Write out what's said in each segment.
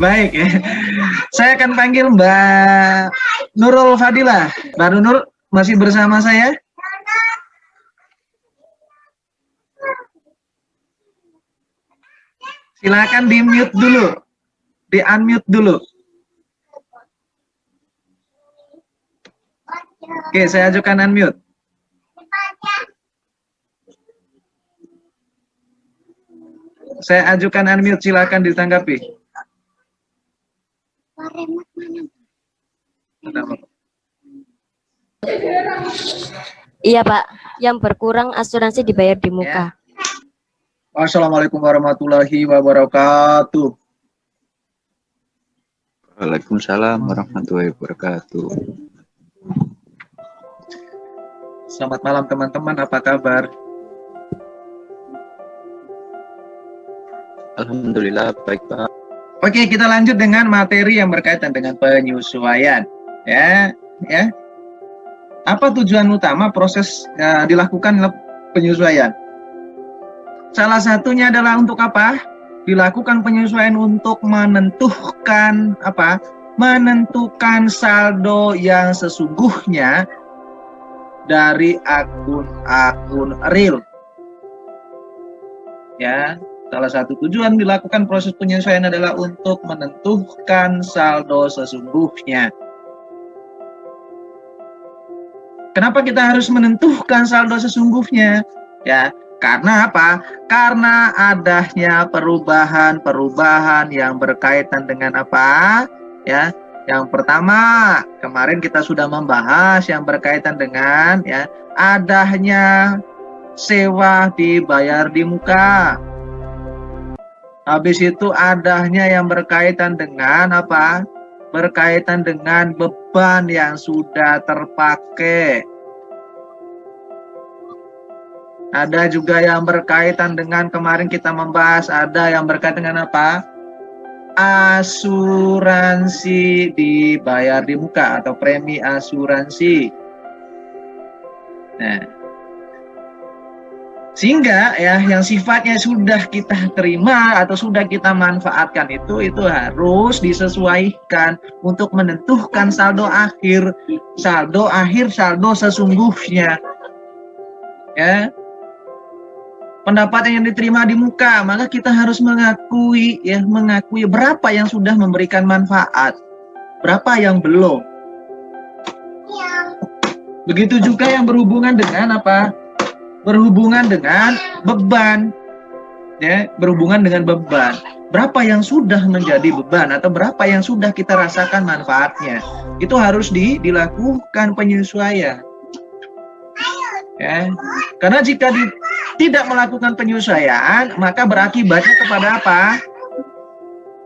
Baik ya. Saya akan panggil Mbak Nurul Fadilah. Mbak Nurul masih bersama saya? Silakan di-mute dulu. Di-unmute dulu. Oke, saya ajukan unmute. Saya ajukan unmute, silakan ditanggapi. Iya Pak, yang berkurang asuransi dibayar di muka. Ya. Assalamualaikum warahmatullahi wabarakatuh. Waalaikumsalam warahmatullahi wabarakatuh. Selamat malam teman-teman, apa kabar? Alhamdulillah baik Pak. Oke, kita lanjut dengan materi yang berkaitan dengan penyesuaian. Ya. Apa tujuan utama proses dilakukan penyesuaian? Salah satunya adalah untuk apa? Dilakukan penyesuaian untuk menentukan apa? Menentukan saldo yang sesungguhnya dari akun-akun real. Ya, salah satu tujuan dilakukan proses penyesuaian adalah untuk menentukan saldo sesungguhnya. Kenapa kita harus menentukan saldo sesungguhnya? Ya, karena apa? Karena adanya perubahan-perubahan yang berkaitan dengan apa? Ya, yang pertama, kemarin kita sudah membahas yang berkaitan dengan ya, adanya sewa dibayar di muka. Habis itu adanya yang berkaitan dengan apa? Berkaitan dengan beban yang sudah terpakai. Ada juga yang berkaitan dengan kemarin kita membahas, ada yang berkaitan dengan apa? Asuransi dibayar di muka atau premi asuransi. Nah, sehingga ya yang sifatnya sudah kita terima atau sudah kita manfaatkan itu harus disesuaikan untuk menentukan saldo akhir, saldo sesungguhnya. Ya. Pendapatan yang diterima di muka, maka kita harus mengakui berapa yang sudah memberikan manfaat, berapa yang belum. Begitu juga yang berhubungan dengan apa? Berhubungan dengan beban, ya, berhubungan dengan beban. Berapa yang sudah menjadi beban atau berapa yang sudah kita rasakan manfaatnya, itu harus dilakukan penyesuaian. Ya, karena jika tidak melakukan penyesuaian, maka berakibatnya kepada apa?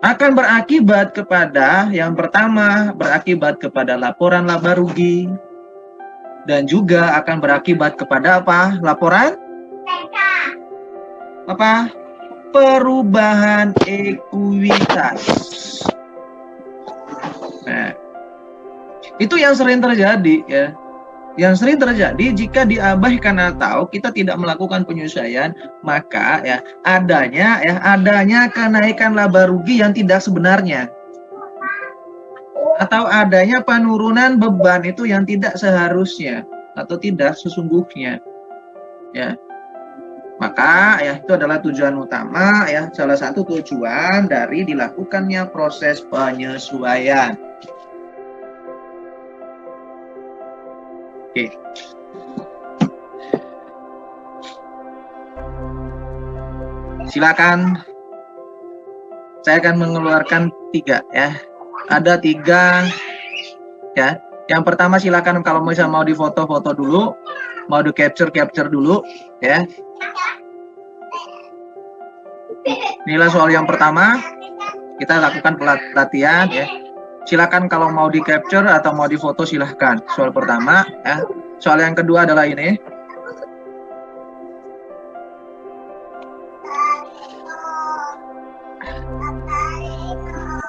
Akan berakibat kepada yang pertama, berakibat kepada laporan laba rugi. Dan juga akan berakibat kepada apa? Laporan? Apa? Perubahan ekuitas. Nah, itu yang sering terjadi ya. Yang sering terjadi jika diabaikan atau kita tidak melakukan penyesuaian, maka ya adanya kenaikan laba rugi yang tidak sebenarnya. Atau adanya penurunan beban itu yang tidak seharusnya atau tidak sesungguhnya, ya. Maka ya itu adalah tujuan utama ya, salah satu tujuan dari dilakukannya proses penyesuaian. Oke. Silakan. Saya akan mengeluarkan 3 ya. Ada 3 ya. Yang pertama silakan kalau misalnya mau difoto-foto dulu, mau di capture dulu ya. Inilah soal yang pertama. Kita lakukan pelatihan ya. Silakan kalau mau di capture atau mau difoto silahkan. Soal pertama ya. Soal yang kedua adalah ini.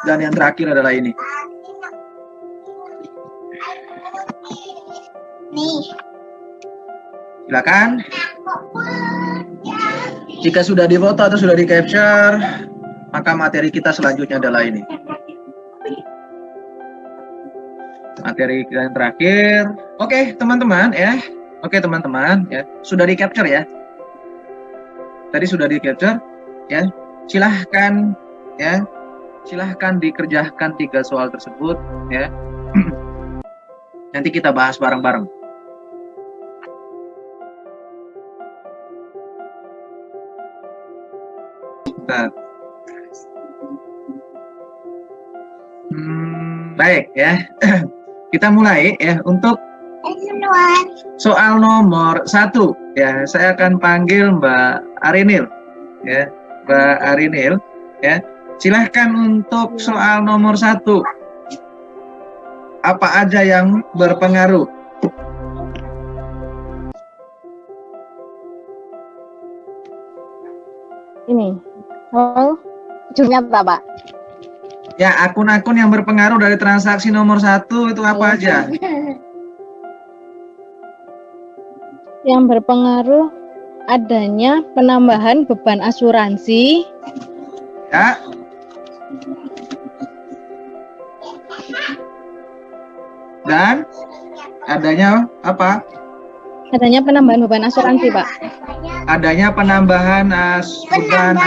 Dan yang terakhir adalah ini. Silakan. Jika sudah difoto atau sudah di capture, maka materi kita selanjutnya adalah ini. Materi yang terakhir. Oke, teman-teman ya. Oke, teman-teman ya. Sudah di-capture ya. Tadi sudah di-capture ya. Silahkan ya. Silahkan dikerjakan 3 soal tersebut ya. Nanti kita bahas bareng-bareng. Nah. Baik ya. Kita mulai ya untuk soal nomor 1 ya. Saya akan panggil Mbak Arinil ya. Mbak Arinil ya. Silahkan untuk soal nomor 1. Apa aja yang berpengaruh? Ini. Oh, ujungnya apa, Pak? Ya, akun-akun yang berpengaruh dari transaksi nomor 1 itu apa aja? Yang berpengaruh adanya penambahan beban asuransi. Ya. Dan adanya apa? Adanya penambahan beban asuransi, Pak. Adanya penambahan beban.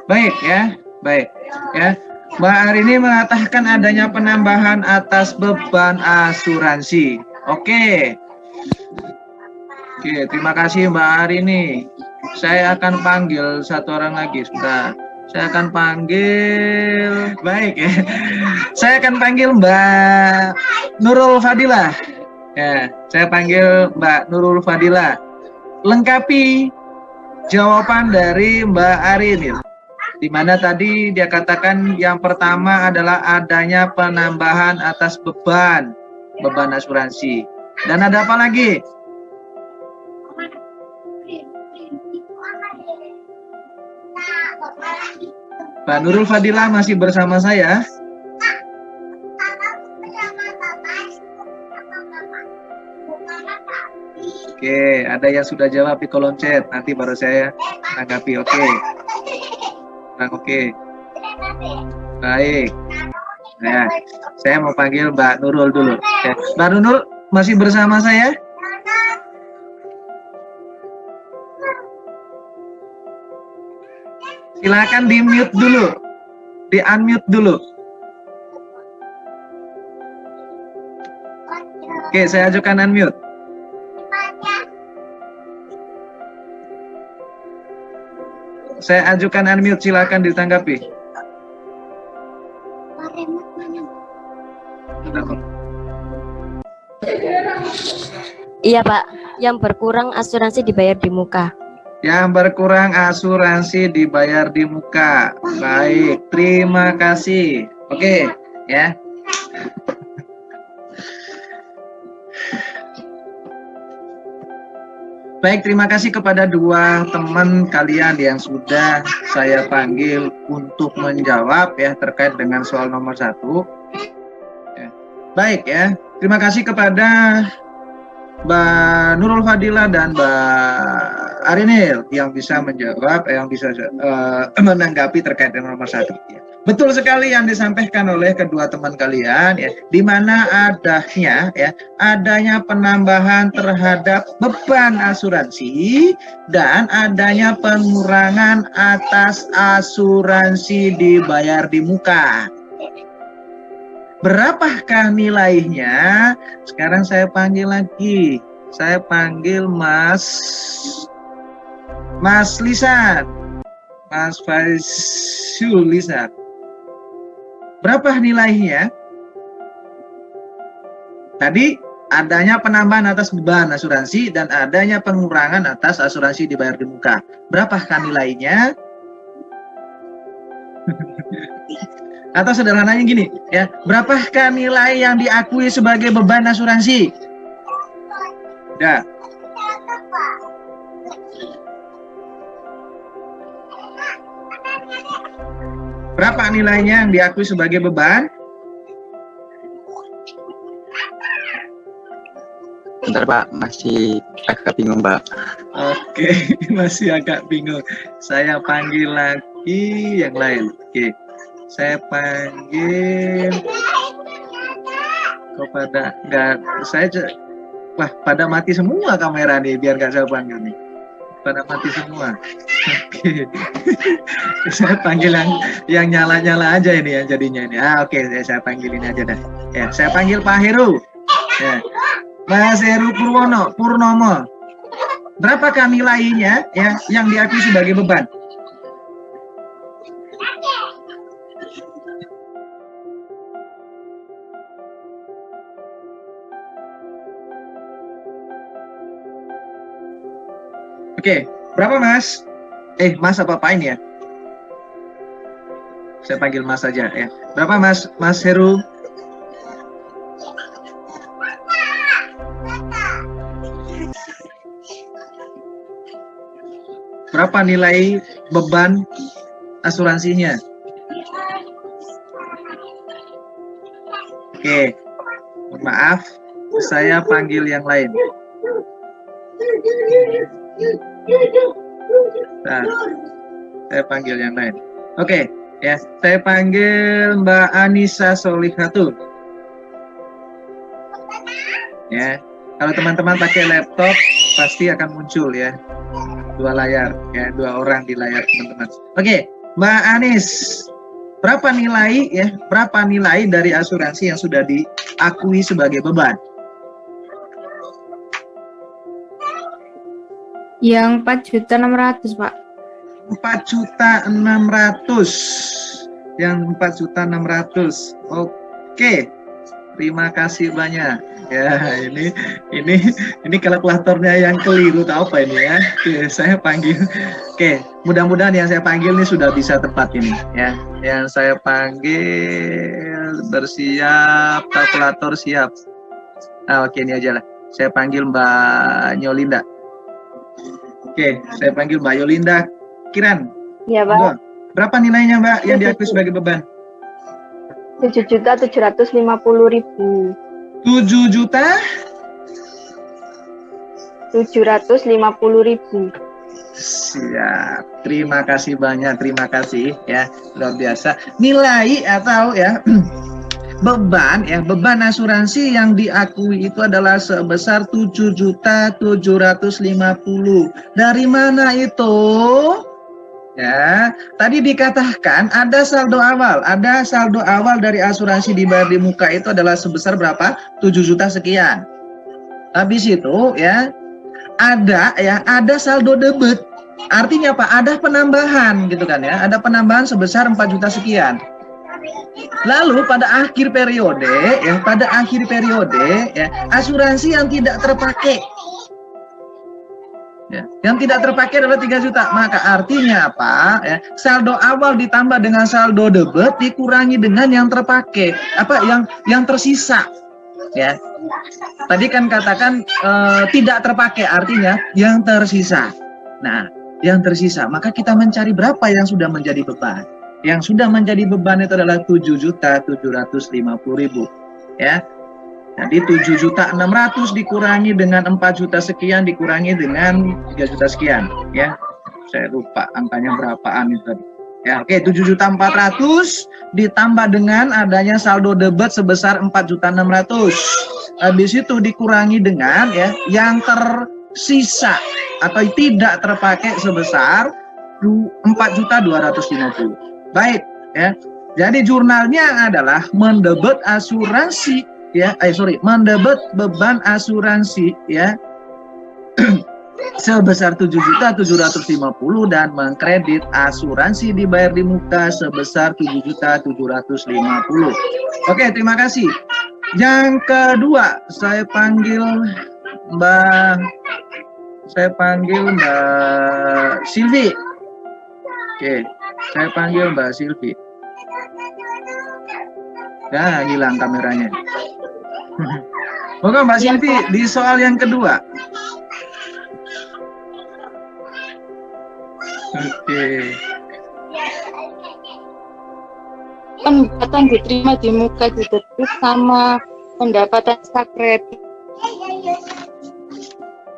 Baik ya, baik ya. Mbak Arini mengatakan adanya penambahan atas beban asuransi. Oke. Oke, terima kasih Mbak Arini. Saya akan panggil satu orang lagi, sebentar. Saya akan panggil, baik ya. Saya akan panggil Mbak Nurul Fadilah. Ya, saya panggil Mbak Nurul Fadilah. Lengkapi jawaban dari Mbak Arini. Di mana tadi dia katakan yang pertama adalah adanya penambahan atas beban asuransi. Dan ada apa lagi? Mbak Nurul Fadilah masih bersama saya. Oke, ada yang sudah jawab di kolom chat. Nanti baru saya tanggapi. Oke. Oke. Baik. Nah, saya mau panggil Mbak Nurul dulu. Ya. Mbak Nurul masih bersama saya? Silakan di-mute dulu. Di-unmute dulu. Oke, saya ajukan unmute. Saya ajukan unmute, silakan ditanggapi. Iya Pak, yang berkurang asuransi dibayar di muka. Yang berkurang asuransi dibayar di muka. Baik, terima kasih. Oke, ya. Baik, terima kasih kepada dua teman kalian yang sudah saya panggil untuk menjawab ya terkait dengan soal nomor 1. Ya. Baik ya, terima kasih kepada Mbak Nurul Fadilah dan Mbak Arinil yang bisa menjawab, yang bisa menanggapi terkait dengan nomor 1. Ya. Betul sekali yang disampaikan oleh kedua teman kalian ya, di mana adanya penambahan terhadap beban asuransi dan adanya pengurangan atas asuransi dibayar di muka. Berapakah nilainya? Sekarang saya panggil lagi. Saya panggil Mas Lisan. Mas Faisul Lisan. Berapa nilainya? Tadi adanya penambahan atas beban asuransi dan adanya pengurangan atas asuransi dibayar di muka. Berapakah nilainya? Atau sederhananya gini, ya, berapakah nilai yang diakui sebagai beban asuransi? Ya. Berapa nilainya yang diakui sebagai beban? Bentar Pak, masih agak bingung Pak. Oke, masih agak bingung. Saya panggil lagi yang lain. Oke. Saya panggil kepada wah, pada mati semua kamera nih, biar nggak saya panggil nih. Pada mati semua. Oke. Saya panggil yang nyala-nyala aja ini ya jadinya ini. Oke, saya panggil ini aja dah. Ya, saya panggil Pak Heru. Ya. Mas Heru Purnomo. Berapakah nilainya ya yang diakui sebagai beban? Oke, berapa Mas? Mas apa apain ya? Saya panggil Mas saja ya. Berapa Mas Heru? Berapa nilai beban asuransinya? Oke, mohon maaf, saya panggil yang lain. Nah, saya panggil yang lain. Oke, ya, saya panggil Mbak Anissa Solihatun. Ya, kalau teman-teman pakai laptop pasti akan muncul ya, dua layar, ya, dua orang di layar teman-teman. Oke, Mbak Anis, berapa nilai dari asuransi yang sudah diakui sebagai beban? Yang 4.600.000, Pak. 4.600.000. Yang 4.600.000. Oke. Terima kasih banyak. Ya, ini kalkulatornya yang keliru atau apa ini ya? Oke, saya panggil. Oke, mudah-mudahan yang saya panggil ini sudah bisa tepat ini ya. Yang saya panggil bersiap, kalkulator siap. Oke, ini aja lah. Saya panggil Mbak Yolinda. Oke, saya panggil Mbak Yolinda Kiran. Iya, Pak. Berapa nilainya Mbak yang diakui sebagai beban? 7.750.000. 7.750.000. Siap. Terima kasih banyak, terima kasih ya, luar biasa. Nilai atau ya beban asuransi yang diakui itu adalah sebesar 7.750.000. Dari mana itu? Ya, tadi dikatakan ada saldo awal dari asuransi dibayar di muka itu adalah sebesar berapa? 7 juta sekian. Habis itu ya ada saldo debit. Artinya apa? Ada penambahan gitu kan ya. Ada penambahan sebesar 4 juta sekian. Lalu pada akhir periode asuransi yang tidak terpakai. Ya, yang tidak terpakai adalah 3 juta. Maka artinya apa? Ya, saldo awal ditambah dengan saldo debit dikurangi dengan yang terpakai. Yang tersisa. Ya. Tadi kan katakan tidak terpakai, artinya yang tersisa. Nah, yang tersisa, maka kita mencari berapa yang sudah menjadi beban. Yang sudah menjadi beban itu adalah 7.750.000. Ya. Jadi 7.600.000 dikurangi dengan 4 juta sekian dikurangi dengan 3 juta sekian, ya. Saya lupa angkanya berapaan itu tadi. Ya, oke, 7.400.000 ditambah dengan adanya saldo debit sebesar 4.600.000. Habis itu dikurangi dengan ya yang tersisa atau tidak terpakai sebesar 4.250.000. Baik, ya. Jadi jurnalnya adalah mendebit asuransi mendebit beban asuransi ya sebesar 7.750.000 dan mengkredit asuransi dibayar di muka sebesar 7.750.000. Oke, terima kasih. Yang kedua, saya panggil Mbak Silvi. Oke, saya panggil Mbak Silvi. Nah, hilang kameranya. Oke, Mbak Silvi, di soal yang kedua. Oke. Pendapatan diterima di muka didebit sama pendapatan kredit.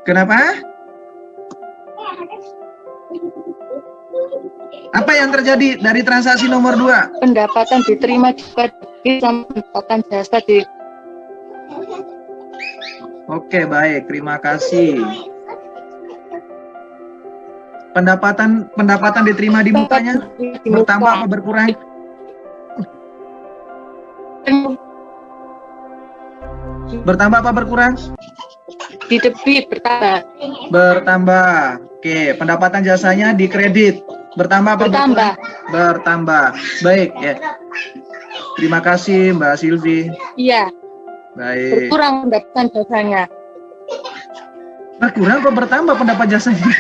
Kenapa? Apa yang terjadi dari transaksi nomor 2? Pendapatan diterima juga sama pendapatan jasa di Oke, baik. Terima kasih. Pendapatan diterima di mukanya bertambah apa berkurang? Bertambah apa berkurang? di debit bertambah. Bertambah. Oke, pendapatan jasanya di kredit. Bertambah apa Bertambah. berkurang? Bertambah. Baik, ya. Terima kasih Mbak Silvi. Iya, Baik. berkurang pendapatan jasanya. Berkurang kok bertambah pendapat jasanya?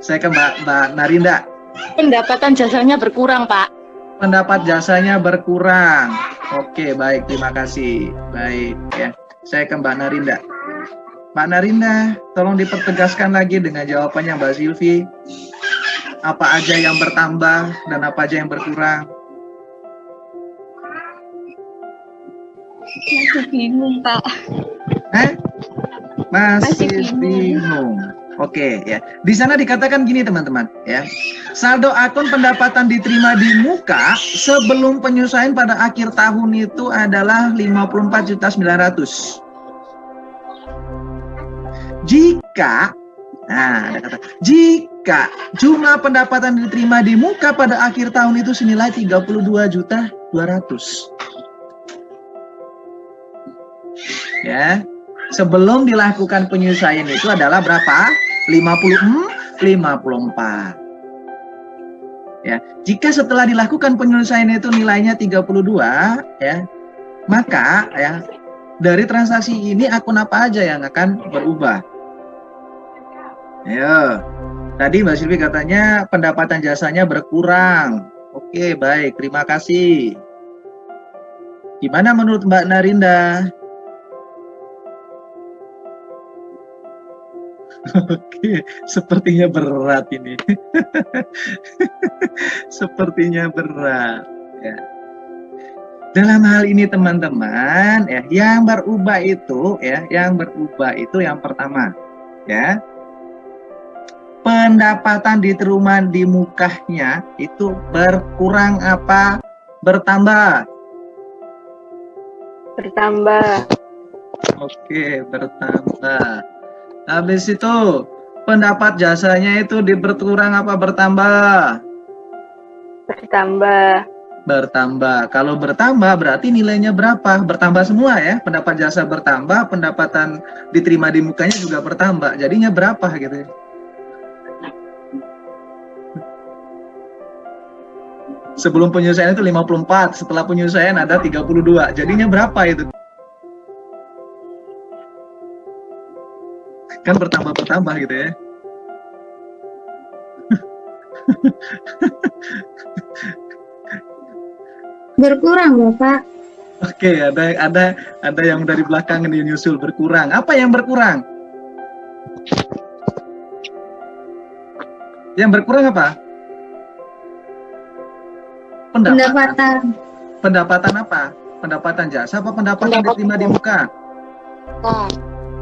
Saya ke Mbak Narinda. Pendapatan jasanya berkurang, Pak. Pendapat jasanya berkurang. Oke, baik. Terima kasih. Baik, ya. Saya ke Mbak Narinda. Mbak Narinda, tolong dipertegaskan lagi dengan jawabannya Mbak Silvi. Apa aja yang bertambah dan apa aja yang berkurang? Masih bingung, Pak. Masih Masih bingung. Oke, ya. Di sana dikatakan gini teman-teman, ya. Saldo akun pendapatan diterima di muka sebelum penyesuaian pada akhir tahun itu adalah 54.900.000. Jika jika jumlah pendapatan diterima di muka pada akhir tahun itu senilai 32.200.000. Ya. Sebelum dilakukan penyesuaian itu adalah berapa? 54. Ya, jika setelah dilakukan penyesuaian itu nilainya 32, ya, maka ya dari transaksi ini akun apa aja yang akan berubah? Ayo. Tadi Mbak Silvi katanya pendapatan jasanya berkurang. Oke, baik. Terima kasih. Gimana menurut Mbak Narinda? Oke, sepertinya berat ini. Sepertinya berat. Ya. Dalam hal ini teman-teman, ya, yang berubah itu yang pertama, ya. Pendapatan diterima di mukanya itu berkurang apa bertambah? Bertambah. Oke, bertambah. Habis itu pendapat jasanya itu berkurang apa bertambah? Bertambah. Bertambah. Kalau bertambah berarti nilainya berapa? Bertambah semua ya. Pendapat jasa bertambah, pendapatan diterima di mukanya juga bertambah. Jadinya berapa gitu ya? Sebelum penyesuaian itu 54, setelah penyesuaian ada 32. Jadinya berapa itu? Kan bertambah-bertambah gitu ya. Berkurang, Bapak. Oke, ada yang dari belakang ini nyusul berkurang. Apa yang berkurang? Yang berkurang apa? Pendapatan. Pendapatan apa? Pendapatan jasa apa pendapatan diterima di muka? Nah,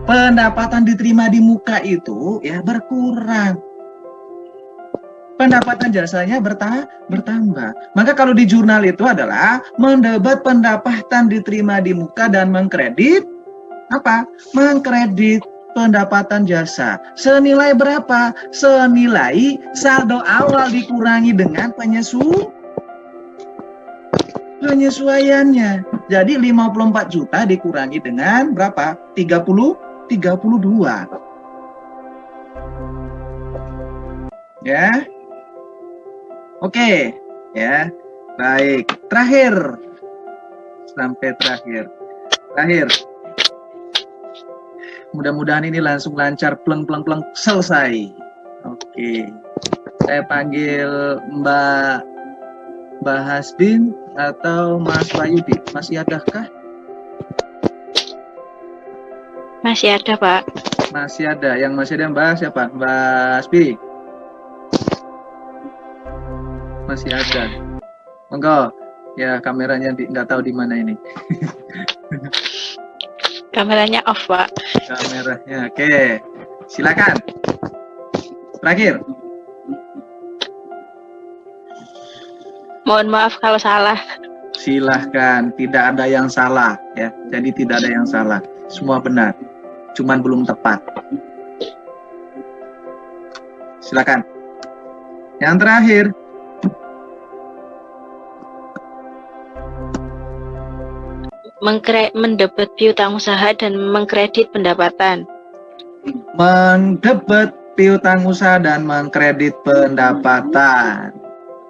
Pendapatan diterima di muka itu ya berkurang. Pendapatan jasanya bertambah. Maka kalau di jurnal itu adalah mendebat pendapatan diterima di muka dan mengkredit apa? Mengkredit pendapatan jasa. Senilai berapa? Senilai saldo awal dikurangi dengan penyesuaiannya. Jadi 54 juta dikurangi dengan berapa? 32. Ya. Oke, ya. Baik. Terakhir. Sampai terakhir. Mudah-mudahan ini langsung lancar, pleng selesai. Oke. Saya panggil Mbak Hasbin atau Mas Wayudi. Masih adakah? masih ada, Pak. Masih ada. Yang masih ada Mbak siapa? Mbak Spiri. Masih ada. Monggo. Ya, kameranya nggak tahu di mana ini. Kameranya off, Pak. Kameranya, oke. Silakan. Terakhir. Mohon maaf kalau salah. Silahkan, tidak ada yang salah ya. Jadi tidak ada yang salah, semua benar, cuman belum tepat. Silakan. Yang terakhir. Mendebat piutang usaha dan mengkredit pendapatan. Mendebet piutang usaha dan mengkredit pendapatan.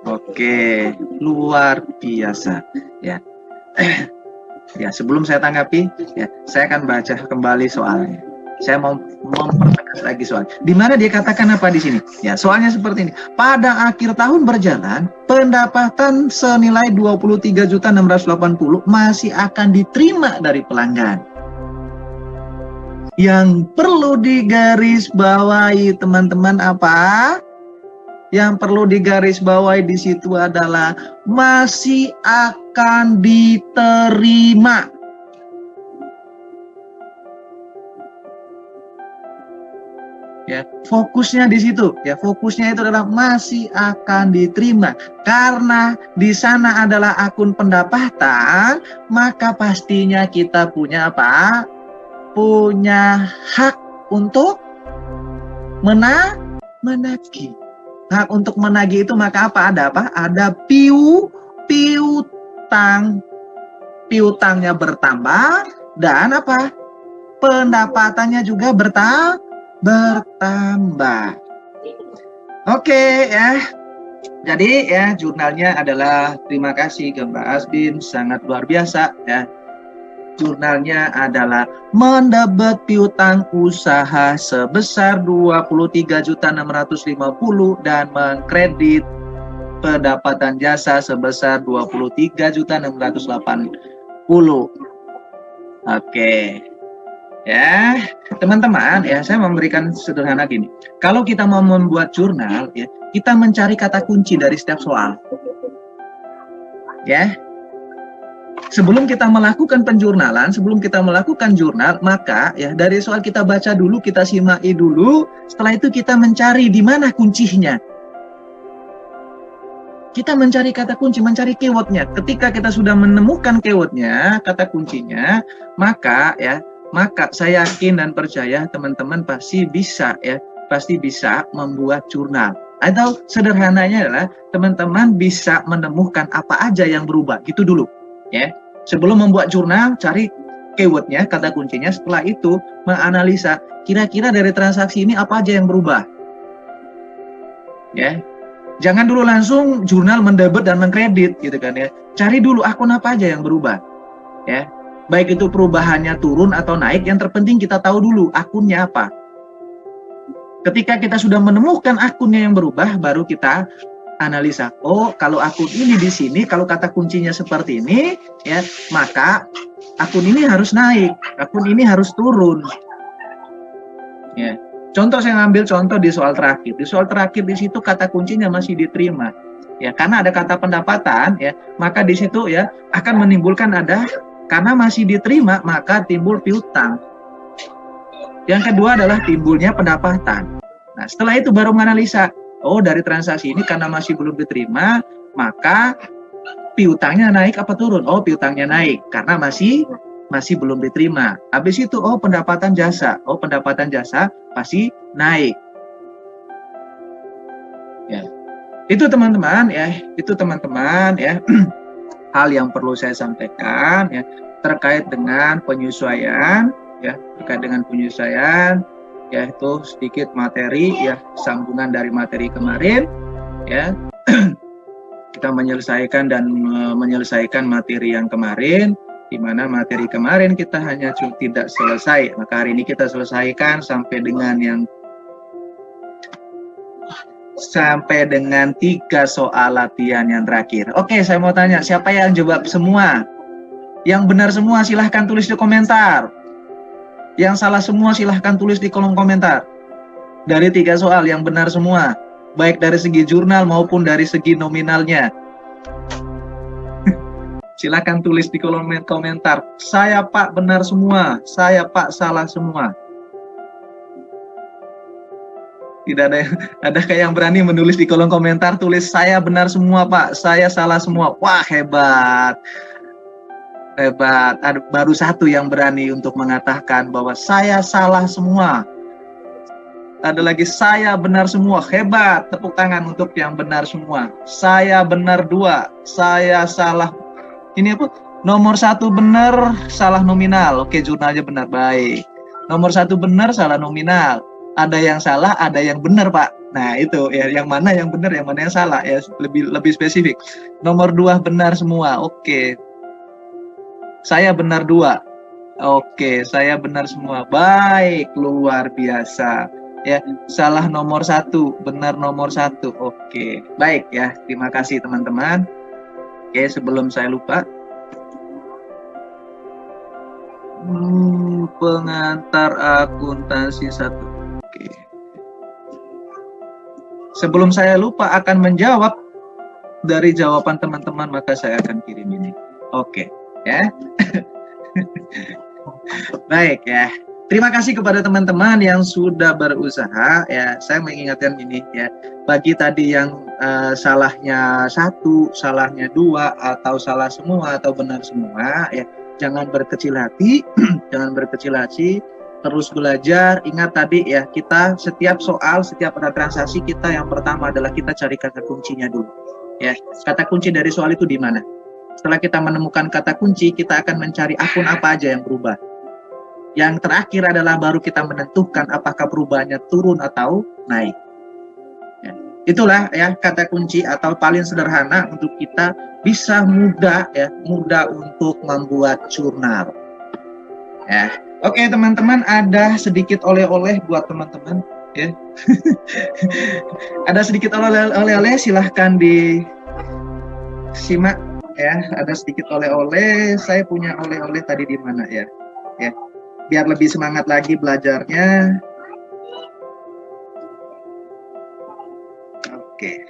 Oke, luar biasa ya. Ya, sebelum saya tanggapi ya, saya akan baca kembali soalnya. Saya mau mempertegas lagi soal. Di mana dia katakan apa di sini? Ya, soalnya seperti ini. Pada akhir tahun berjalan, pendapatan senilai 23.680 masih akan diterima dari pelanggan. Yang perlu digarisbawahi teman-teman apa? Yang perlu digarisbawahi di situ adalah masih akan diterima. Ya, fokusnya di situ. Ya, fokusnya itu adalah masih akan diterima. Karena di sana adalah akun pendapatan, maka pastinya kita punya apa? Punya hak untuk menagih. Hak untuk menagih itu maka apa? Ada apa? Ada piutang. Piutangnya bertambah dan apa? Pendapatannya juga bertambah. Oke ya. Jadi ya jurnalnya adalah terima kasih ke Mbak Asbin, sangat luar biasa ya. Jurnalnya adalah mendebet piutang usaha sebesar 23.650 dan mengkredit pendapatan jasa sebesar 23.680. Oke. Ya, teman-teman, ya saya memberikan sederhana gini. Kalau kita mau membuat jurnal, ya kita mencari kata kunci dari setiap soal. Ya, sebelum kita melakukan penjurnalan, sebelum kita melakukan jurnal, maka ya dari soal kita baca dulu, kita simai dulu. Setelah itu kita mencari di mana kuncinya. Kita mencari kata kunci, mencari keywordnya. Ketika kita sudah menemukan keywordnya, kata kuncinya, maka saya yakin dan percaya teman-teman pasti bisa ya, pasti bisa membuat jurnal. Atau sederhananya adalah teman-teman bisa menemukan apa aja yang berubah, gitu dulu ya. Sebelum membuat jurnal, cari keywordnya, kata kuncinya. Setelah itu menganalisa kira-kira dari transaksi ini apa aja yang berubah. Ya, jangan dulu langsung jurnal mendebet dan mengkredit gitu kan ya. Cari dulu akun apa aja yang berubah ya. Baik itu perubahannya turun atau naik, yang terpenting kita tahu dulu akunnya apa. Ketika kita sudah menemukan akunnya yang berubah, baru kita analisa. Oh, kalau akun ini di sini, kalau kata kuncinya seperti ini, ya, maka akun ini harus naik, akun ini harus turun. Ya. Contoh saya ngambil contoh di soal terakhir. Di soal terakhir di situ kata kuncinya masih diterima. Ya, karena ada kata pendapatan, ya, maka di situ ya akan menimbulkan ada. Karena masih diterima, maka timbul piutang. Yang kedua adalah timbulnya pendapatan. Nah, setelah itu baru menganalisa, oh dari transaksi ini karena masih belum diterima, maka piutangnya naik apa turun? Oh, piutangnya naik karena masih belum diterima. Habis itu, oh pendapatan jasa. Oh, pendapatan jasa pasti naik. Ya. Itu teman-teman ya, hal yang perlu saya sampaikan ya terkait dengan penyesuaian ya, yaitu sedikit materi ya, sambungan dari materi kemarin ya. Kita menyelesaikan materi yang kemarin, di mana materi kemarin kita hanya tidak selesai, maka hari ini kita selesaikan sampai dengan 3 soal latihan yang terakhir. Oke, saya mau tanya, siapa yang jawab semua? Yang benar semua silahkan tulis di komentar. Yang salah semua silahkan tulis di kolom komentar. Dari 3 soal yang benar semua, baik dari segi jurnal maupun dari segi nominalnya. Silakan tulis di kolom komentar. Saya Pak benar semua, saya Pak salah semua. Tidak ada kayak yang berani menulis di kolom komentar, tulis saya benar semua Pak, saya salah semua. Wah, hebat. Hebat. Baru satu yang berani untuk mengatakan bahwa saya salah semua. Ada lagi, saya benar semua. Hebat. Tepuk tangan untuk yang benar semua. Saya benar 2, saya salah. Ini apa? Nomor 1 benar, salah nominal. Oke, jurnalnya benar, baik. Nomor 1 benar, salah nominal. Ada yang salah, ada yang benar, Pak. Nah, itu ya, yang mana yang benar, yang mana yang salah ya, lebih spesifik. Nomor 2 benar semua. Oke. Saya benar 2. Oke, saya benar semua. Baik, luar biasa. Ya, salah nomor 1, benar nomor 1. Oke, baik ya. Terima kasih teman-teman. Oke, sebelum saya lupa, pengantar akuntansi 1. Oke. Sebelum saya lupa akan menjawab dari jawaban teman-teman, maka saya akan kirim ini. Oke, ya. Baik ya. Terima kasih kepada teman-teman yang sudah berusaha ya. Saya mengingatkan ini ya. Bagi tadi yang salahnya 1, salahnya 2, atau salah semua atau benar semua ya, jangan berkecil hati, jangan berkecil hati, terus belajar. Ingat tadi ya, kita setiap soal, setiap ada transaksi, kita yang pertama adalah kita cari kata kuncinya dulu. Ya, kata kunci dari soal itu di mana? Setelah kita menemukan kata kunci, kita akan mencari akun apa aja yang berubah. Yang terakhir adalah baru kita menentukan apakah perubahannya turun atau naik. Ya. Itulah ya kata kunci atau paling sederhana untuk kita bisa mudah untuk membuat jurnal. Ya. Oke teman-teman, ada sedikit oleh-oleh buat teman-teman ya. Ada sedikit oleh-oleh, silahkan disimak ya. Ada sedikit oleh-oleh. Saya punya oleh-oleh tadi di mana ya? Ya. Biar lebih semangat lagi belajarnya. Oke.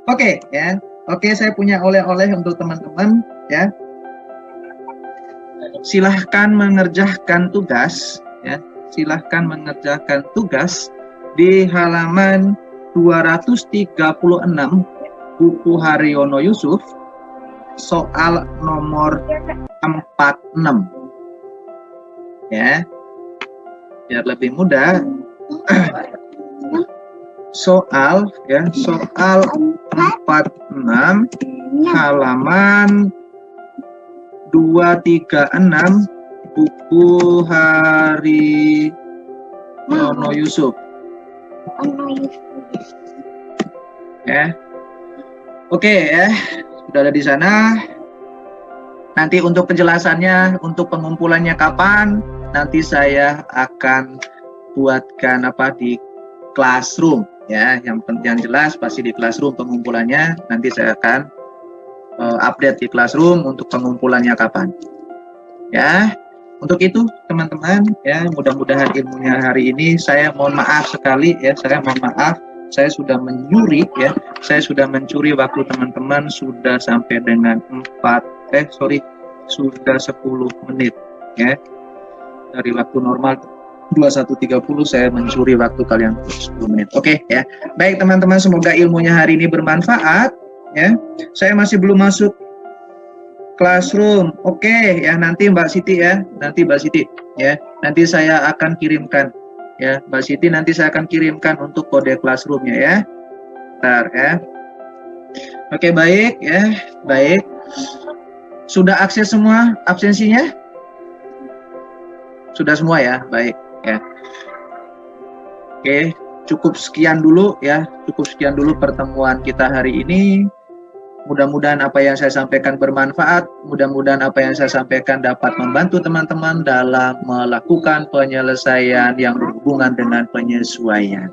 Oke ya. Oke, saya punya oleh-oleh untuk teman-teman ya. Silahkan mengerjakan tugas ya. Silahkan mengerjakan tugas di halaman 236 buku Haryono Yusuf, soal nomor 46. Ya, biar lebih mudah. Soal 46 halaman 236 buku Haryono Yusuf. Ya. Oke ya, sudah ada di sana. Nanti untuk penjelasannya, untuk pengumpulannya kapan, nanti saya akan buatkan di Classroom ya. Yang jelas pasti di Classroom pengumpulannya. Nanti saya akan update di Classroom untuk pengumpulannya kapan. Ya. Untuk itu teman-teman ya, mudah-mudahan ilmunya hari ini, saya mohon maaf sekali ya, saya sudah mencuri waktu teman-teman, sudah sampai dengan 10 menit ya. Dari waktu normal 21.30 saya mencuri waktu kalian 10 menit. Oke ya. Baik teman-teman, semoga ilmunya hari ini bermanfaat ya. Saya masih belum masuk Classroom. Oke ya, nanti Mbak Siti ya. Nanti Mbak Siti ya. Nanti saya akan kirimkan ya, Mbak Siti, nanti saya akan kirimkan untuk kode Classroom-nya ya. Bentar ya. Oke, baik ya. Baik. Sudah akses semua absensinya? Sudah semua ya, baik ya. Oke, cukup sekian dulu ya. Cukup sekian dulu pertemuan kita hari ini. Mudah-mudahan apa yang saya sampaikan bermanfaat. Mudah-mudahan apa yang saya sampaikan dapat membantu teman-teman dalam melakukan penyelesaian yang berhubungan dengan penyesuaian.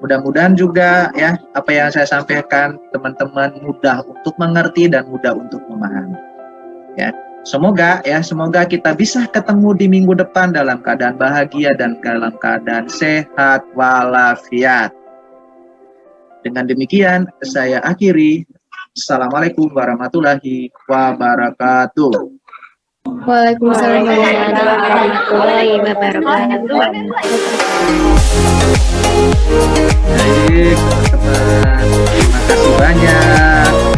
Mudah-mudahan juga ya apa yang saya sampaikan teman-teman mudah untuk mengerti dan mudah untuk memahami. Ya, semoga kita bisa ketemu di minggu depan dalam keadaan bahagia dan dalam keadaan sehat walafiat. Dengan demikian saya akhiri. Assalamualaikum warahmatullahi wabarakatuh. Waalaikumsalam Warahmatullahi wabarakatuh. Baik, teman-teman. Terima kasih banyak.